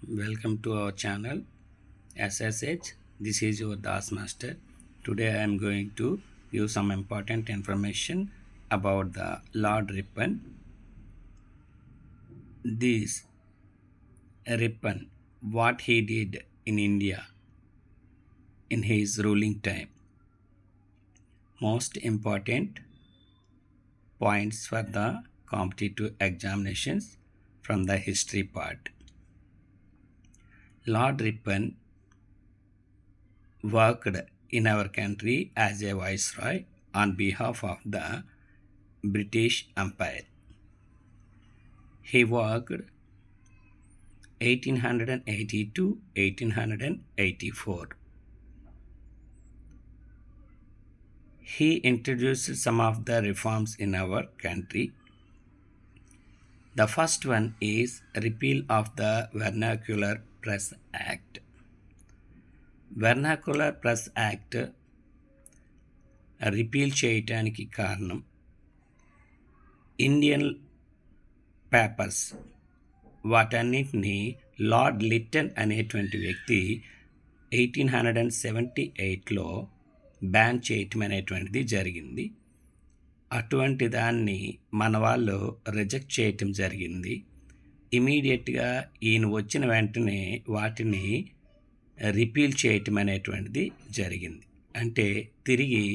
Welcome to our channel SSH. This is your DOS Master. Today I am going to give some important information about the Lord Ripon. This Ripon, what he did in India in his ruling time. Most important points for the competitive examinations from the history part. Lord Ripon worked in our country as a viceroy on behalf of the British Empire. He worked 1880 to 1884. He introduced some of the reforms in our country. The first one is repeal of the Vernacular Press Act. Vernacular Press Act repeal చేయటానికి కారణం Indian papers వాటన్నిటిని lord Lytton అనేటువంటి వ్యక్తి 1878లో ban చేయటం అనేటువంటిది జరిగింది. అటువంటి దాన్ని మన వాళ్ళు రిజెక్ట్ చేయటం జరిగింది. ఇమీడియట్గా ఈయన వచ్చిన వెంటనే వాటిని రిపీల్ చేయటం అనేటువంటిది జరిగింది. అంటే తిరిగి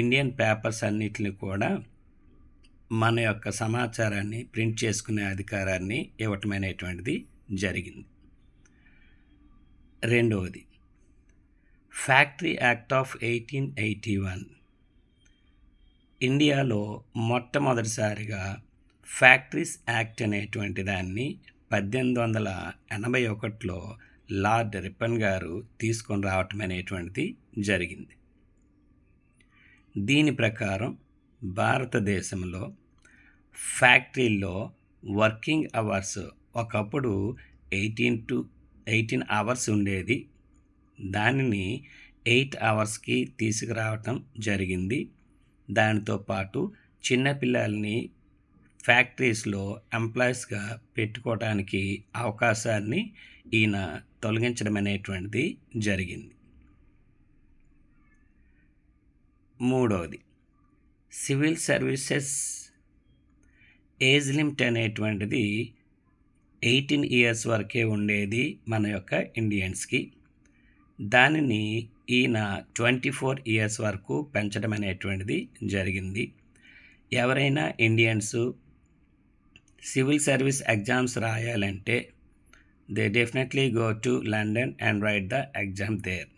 ఇండియన్ పేపర్స్ అన్నిటిని కూడా మన యొక్క సమాచారాన్ని ప్రింట్ చేసుకునే అధికారాన్ని ఇవ్వటం అనేటువంటిది జరిగింది. రెండవది ఫ్యాక్టరీ యాక్ట్ ఆఫ్ 1881. ఇండియాలో మొట్టమొదటిసారిగా ఫ్యాక్టరీస్ యాక్ట్ అనేటువంటి దాన్ని 1881లో లార్డ్ రిపన్ గారు తీసుకొని రావటం అనేటువంటిది జరిగింది. దీని ప్రకారం భారతదేశంలో ఫ్యాక్టరీల్లో వర్కింగ్ అవర్స్ ఒకప్పుడు 18 అవర్స్ ఉండేది. దానిని 8 అవర్స్కి తీసుకురావటం జరిగింది. దానితో పాటు చిన్నపిల్లల్ని ఫ్యాక్టరీస్లో ఎంప్లాయీస్గా పెట్టుకోవడానికి అవకాశాన్ని ఈయన తొలగించడం అనేటువంటిది జరిగింది. మూడవది సివిల్ సర్వీసెస్ ఏజ్ లిమిట్ అనేటువంటిది 18 ఇయర్స్ వరకే ఉండేది మన యొక్క ఇండియన్స్కి. దానిని ఈయన 24 ఇయర్స్ వరకు పెంచడం అనేటువంటిది జరిగింది. ఎవరైనా ఇండియన్స్ సివిల్ సర్వీస్ ఎగ్జామ్స్ రాయాలంటే they definitely go to London and write the exam there.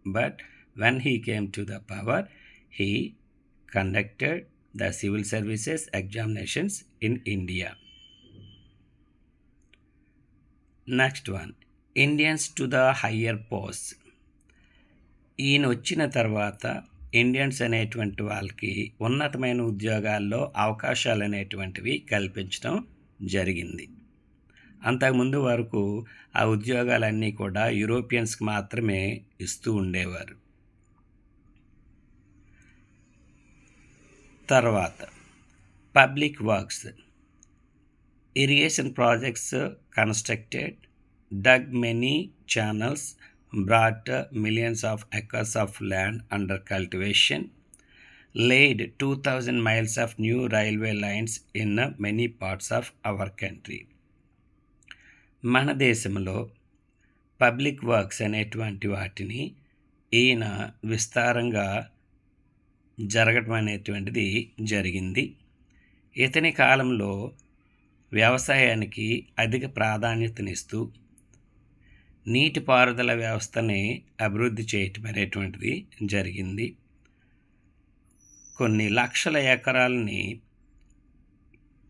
But when he came to the power, he conducted the civil services examinations in India. Next one, Indians to the higher posts. ఈయన వచ్చిన తర్వాత Indians అనేటువంటి వాళ్ళకి ఉన్నతమైన ఉద్యోగాల్లో అవకాశాలు అనేటువంటివి కల్పించడం జరిగింది. అంతకుముందు వరకు ఆ ఉద్యోగాలన్నీ కూడా యూరోపియన్స్కి మాత్రమే ఇస్తూ ఉండేవారు. తర్వాత public works, irrigation projects constructed, dug many channels, brought millions of acres of land under cultivation, laid 2000 miles of new railway lines in many parts of our country. మన దేశంలో పబ్లిక్ వర్క్స్ అనేటువంటి వాటిని ఈయన విస్తారంగా జరగడం అనేటువంటిది జరిగింది. ఇతని కాలంలో వ్యవసాయానికి అధిక ప్రాధాన్యతనిస్తూ నీటిపారుదల వ్యవస్థని అభివృద్ధి చేయటం అనేటువంటిది జరిగింది. కొన్ని లక్షల ఎకరాలని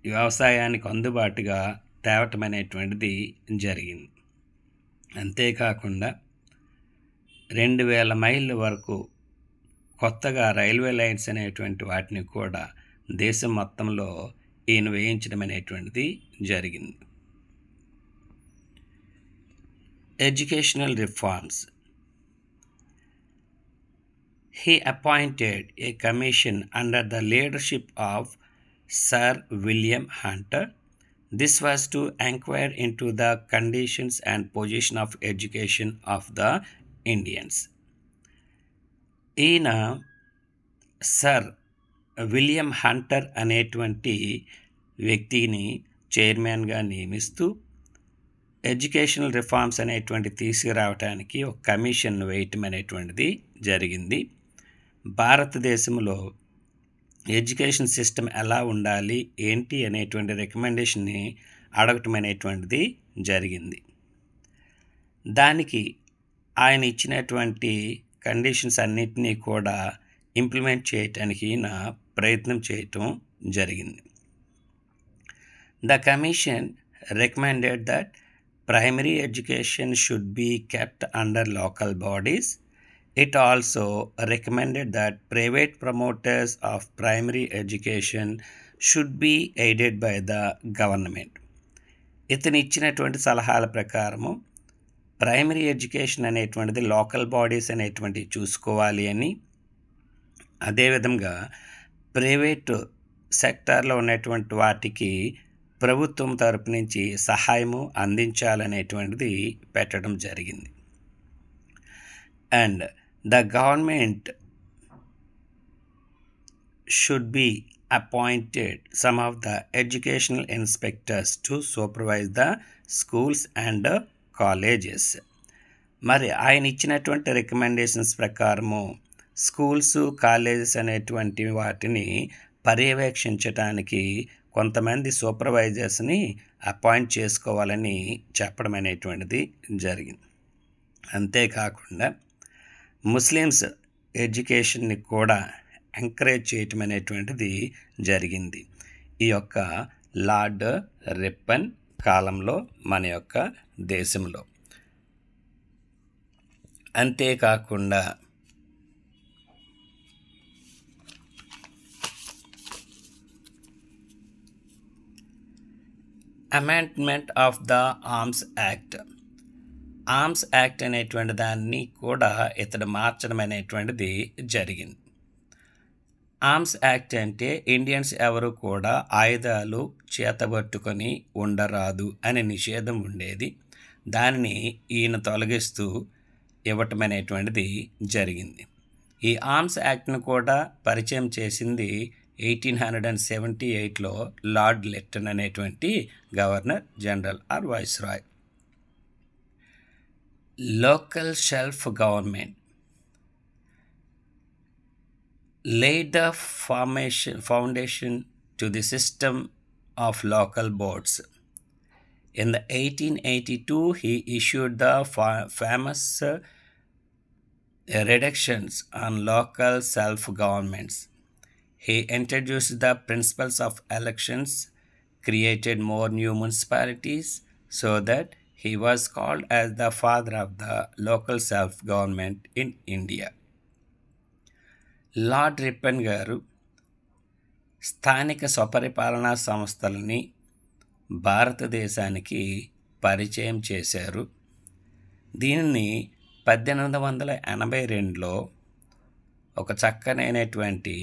వ్యవసాయానికి అందుబాటుగా తేవటం అనేటువంటిది జరిగింది. అంతేకాకుండా 2000 మైళ్ళ వరకు కొత్తగా రైల్వే లైన్స్ అనేటువంటి వాటిని కూడా దేశం మొత్తంలో ఈయన వేయించడం అనేటువంటిది జరిగింది. Educational reforms. He appointed a commission under the leadership of Sir William Hunter This was to inquire into the conditions and position of education of the Indians. ఈయన సర్ విలియం హంటర్ అనేటువంటి వ్యక్తిని చైర్మన్గా నియమిస్తూ ఎడ్యుకేషనల్ రిఫార్మ్స్ అనేటువంటి తీసుకురావడానికి ఒక commission వేయటం అనేటువంటిది జరిగింది. భారతదేశంలో ఎడ్యుకేషన్ సిస్టమ్ ఎలా ఉండాలి ఏంటి అనేటువంటి రికమెండేషన్ని అడగటం అనేటువంటిది జరిగింది. దానికి ఆయన ఇచ్చినటువంటి కండిషన్స్ అన్నిటినీ కూడా ఇంప్లిమెంట్ చేయటానికి ఈయన ప్రయత్నం చేయటం జరిగింది. The commission recommended that primary education should be kept under local bodies. It also recommended that private promoters of primary education should be aided by the government. ఇతను ఇచ్చినటువంటి సలహాల ప్రకారము ప్రైమరీ ఎడ్యుకేషన్ అనేటువంటిది లోకల్ బాడీస్ అనేటువంటివి చూసుకోవాలి అని, అదేవిధంగా private సెక్టార్లో ఉన్నటువంటి వాటికి ప్రభుత్వం తరపు నుంచి సహాయము అందించాలనేటువంటిది పెట్టడం జరిగింది. And the government should be appointed some of the educational inspectors to supervise the schools and colleges. మరి ఆయన ఇచ్చినటువంటి రికమెండేషన్స్ ప్రకారము స్కూల్స్ కాలేజెస్ అనేటువంటి వాటిని పర్యవేక్షించడానికి కొంతమంది సూపర్వైజర్స్ని అపాయింట్ చేసుకోవాలని చెప్పడం అనేటువంటిది జరిగింది. అంతేకాకుండా ముస్లిమ్స్ ఎడ్యుకేషన్ని కూడా ఎంకరేజ్ చేయటం అనేటువంటిది జరిగింది ఈ యొక్క లార్డ్ రిప్పన్ కాలంలో మన యొక్క దేశంలో. అంతేకాకుండా amendment of the arms act. Arms act అనేటువంటి దాన్ని కూడా ఇతడు మార్చడం అనేటువంటిది జరిగింది. ఆర్మ్స్ యాక్ట్ అంటే ఇండియన్స్ ఎవరు కూడా ఆయుధాలు చేతబట్టుకొని ఉండరాదు అనే నిషేధం ఉండేది. దానిని ఈయన తొలగిస్తూ ఇవ్వటం అనేటువంటిది జరిగింది. ఈ ఆర్మ్స్ యాక్ట్ను కూడా పరిచయం చేసింది 1878లో లార్డ్ లిట్టన్ అనేటువంటి governor general or viceroy. Local self government laid the foundation to the system of local boards. In the 1882, he issued the famous reductions on local self-governments. He introduced the principles of elections, created more new municipalities, so that he was called as the father of the local self-government in India. Lord Ripon గారు స్థానిక స్వపరిపాలనా సంస్థలని భారతదేశానికి పరిచయం చేశారు. దీనిని 1882లో ఒక చక్కనైనటువంటి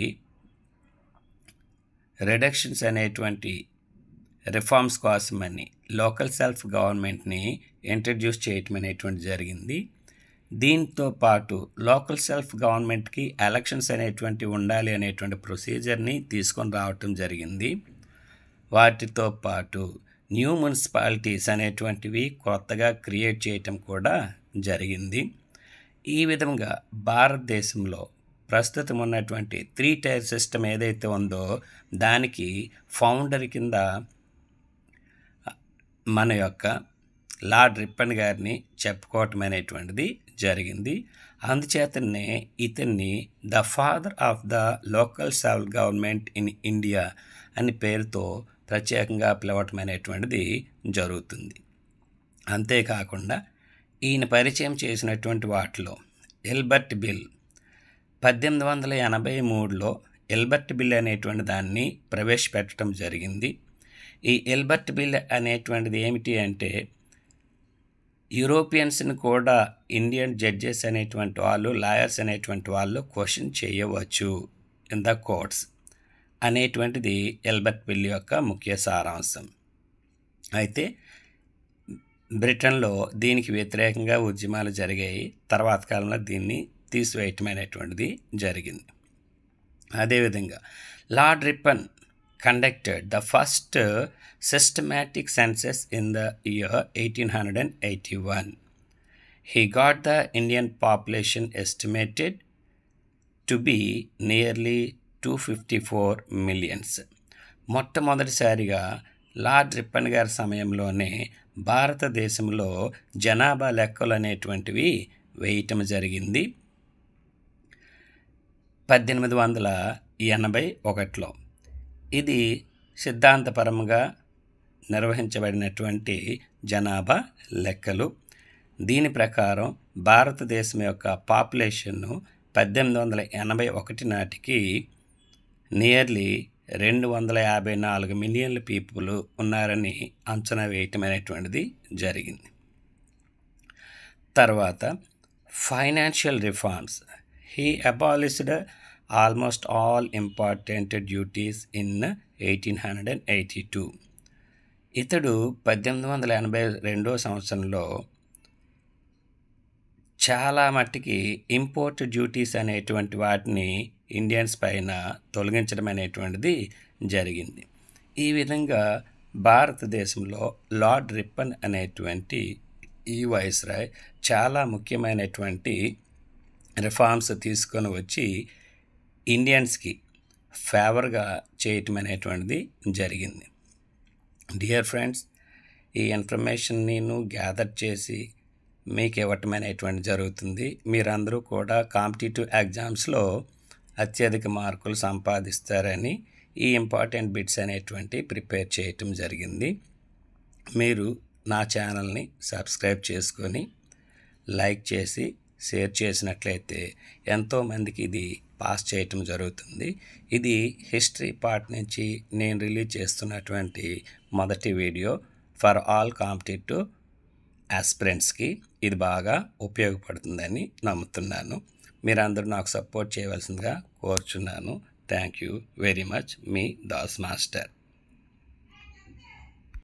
reductions అనేటువంటి reforms కోసమని లోకల్ సెల్ఫ్ గవర్నమెంట్ని ఇంట్రడ్యూస్ చేయటం అనేటువంటి జరిగింది. దీంతో పాటు లోకల్ సెల్ఫ్ గవర్నమెంట్కి ఎలక్షన్స్ అనేటువంటి ఉండాలి అనేటువంటి ప్రొసీజర్ని తీసుకొని రావటం జరిగింది. వాటితో పాటు న్యూ మున్సిపాలిటీస్ అనేటువంటివి కొత్తగా క్రియేట్ చేయటం కూడా జరిగింది. ఈ విధంగా భారతదేశంలో ప్రస్తుతం ఉన్నటువంటి 3 టైర్ సిస్టమ్ ఏదైతే ఉందో దానికి ఫౌండర్ కింద మన యొక్క లార్డ్ రిప్పన్ గారిని చెప్పుకోవటం అనేటువంటిది జరిగింది. అందుచేతనే ఇతన్ని the father of the local self government in India అని పేరుతో ప్రత్యేకంగా పిలవటం అనేటువంటిది జరుగుతుంది. అంతేకాకుండా ఈయన పరిచయం చేసినటువంటి వాటిలో ఎల్బర్ట్ బిల్ 1883లో ఎల్బర్ట్ బిల్ అనేటువంటి దాన్ని ప్రవేశపెట్టడం జరిగింది. ఈ ఎల్బర్ట్ బిల్ అనేటువంటిది ఏమిటి అంటే యూరోపియన్స్ని కూడా ఇండియన్ జడ్జెస్ అనేటువంటి వాళ్ళు, లాయర్స్ అనేటువంటి వాళ్ళు క్వశ్చన్ చేయవచ్చు ఇన్ ద కోర్ట్స్ అనేటువంటిది ఎల్బర్ట్ బిల్ యొక్క ముఖ్య సారాంశం. అయితే బ్రిటన్లో దీనికి వ్యతిరేకంగా ఉద్యమాలు జరిగాయి. తర్వాత కాలంలో దీన్ని తీసివేయటం అనేటువంటిది జరిగింది. అదేవిధంగా lord Ripon conducted the first systematic census in the year 1881. He got the Indian population estimated to be nearly 254 millions. మొట్టమొదటిసారిగా లార్డ్ రిప్పన్ గారి సమయంలోనే భారతదేశంలో జనాభా లెక్కలు అనేటువంటివి వేయటం జరిగింది 1881లో. ఇది సిద్ధాంతపరంగా నిర్వహించబడినటువంటి జనాభా లెక్కలు. దీని ప్రకారం భారతదేశం యొక్క పాపులేషన్ను 1881 నాటికి నియర్లీ 254 మిలియన్ల పీపుల్ ఉన్నారని అంచనా వేయటం అనేటువంటిది జరిగింది. తర్వాత financial reforms. He abolished almost all important duties in 1882. ఇతడు 1882 సంవత్సరంలో చాలా మట్టికి ఇంపోర్ట్ డ్యూటీస్ అనేటువంటి వాటిని ఇండియన్స్ పైన తొలగించడం అనేటువంటిది జరిగింది. ఈ విధంగా భారతదేశంలో లార్డ్ రిప్పన్ అనేటువంటి ఈ వైస్రాయ్ చాలా ముఖ్యమైనటువంటి రిఫార్మ్స్ తీసుకొని వచ్చి ఇండియన్స్కి ఫేవర్గా చేయటం అనేటువంటిది జరిగింది. డియర్ ఫ్రెండ్స్, ఈ ఇన్ఫర్మేషన్ నేను గ్యాదర్ చేసి మీకు ఇవ్వటం అనేటువంటి జరుగుతుంది. మీరందరూ కూడా కాంపిటేటివ్ ఎగ్జామ్స్లో అత్యధిక మార్కులు సంపాదిస్తారని ఈ ఇంపార్టెంట్ బిట్స్ అనేటువంటి ప్రిపేర్ చేయటం జరిగింది. మీరు నా ఛానల్ని సబ్స్క్రైబ్ చేసుకొని లైక్ చేసి షేర్ చేసినట్లయితే ఎంతోమందికి ఇది పాస్ చేయటం జరుగుతుంది. ఇది హిస్టరీ పార్ట్ నుంచి నేను రిలీజ్ చేస్తున్నటువంటి మొదటి వీడియో. ఫర్ ఆల్ కాంపిటేటివ్ ఆస్పిరెంట్స్కి ఇది బాగా ఉపయోగపడుతుందని నమ్ముతున్నాను. మీరందరూ నాకు సపోర్ట్ చేయవలసిందిగా కోరుచున్నాను. Thank you very much. Me Das master.